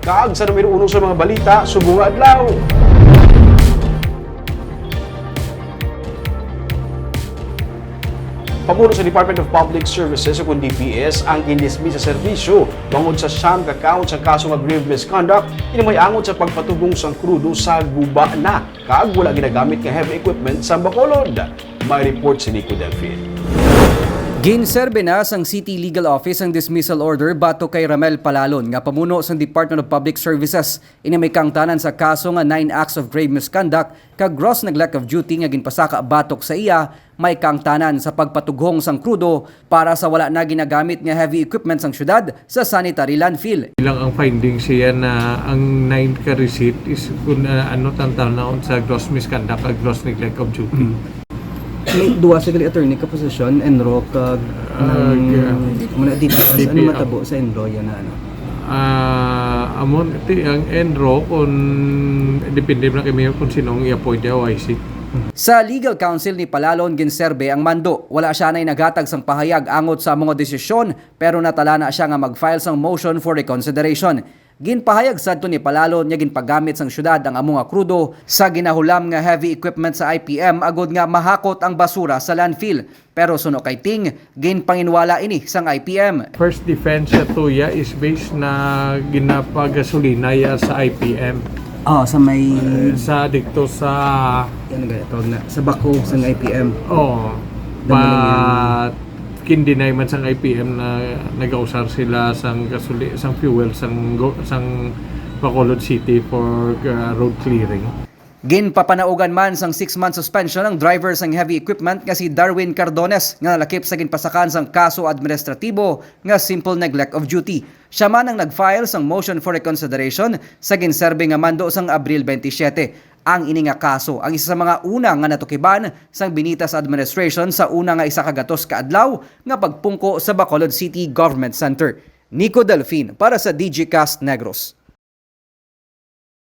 Kaag sa numero 1 sa mga balita, subong adlaw. Pamuno sa Department of Public Services o kung DPS ang ginismis sa serbisyo bangod sa siyam ka count sa kaso nga grave misconduct ini may angon sa pagpatubong sang krudo sa guba na kaag wala ginagamit nga heavy equipment sa Bacolod. May report si Nico Delfin. Ginserbe na sang City Legal Office ang dismissal order bato kay Ramel Palalon nga pamuno sang Department of Public Services. Ini may kangtanan sa kaso nga 9 acts of grave misconduct kag gross neglect of duty nga ginpasaka batok sa iya, may kangtanan sa pagpatughong sang krudo para sa wala na ginagamit nga heavy equipment sang syudad sa sanitary landfill. Ilang ang findings siya na ang 9 ka receipt is kung tantaw sa gross misconduct at gross neglect of duty. May duwa sa attorney ka posisyon, enro kag muna DPS, ano matabo sa enro yan na ano? Amon ang enro kung depende na kami kung sinong i-appoint yung OIC. Sa legal counsel ni Palalon ginserbe ang mando. Wala siya na'y naghatag sang pahayag angot sa mga desisyon pero natala na siya nga mag-file sang motion for reconsideration. Ginpahayag sadto ni Palalon nga ginpagamit sang syudad ang among krudo sa ginahulam nga heavy equipment sa IPM agod nga mahakot ang basura sa landfill. Pero suno kay Ting, ginpanginwala ini sang IPM. First defense sa tuya is based na ginapagasolina ya sa IPM. Sa may Sa dito sa yan nga tawag na sa bako sang IPM. But kindinay man sang IPM na nag-ausar sila sang fuel sang Bacolod City for road clearing. Ginpapanaugan man sang 6-month suspension ang driver sang heavy equipment nga si Darwin Cardones nga nalakip sa ginpasakan sang kaso administratibo nga simple neglect of duty. Siya man ang nag-file sang motion for reconsideration sa ginserbe nga mando sang Abril 27. Ang ini nga kaso ang isa sa mga una nga natukiban sang Binitas administration sa una nga isa kagatos ka adlaw nga pagpungko sa Bacolod City Government Center. Nico Delfin para sa DGCast Negros.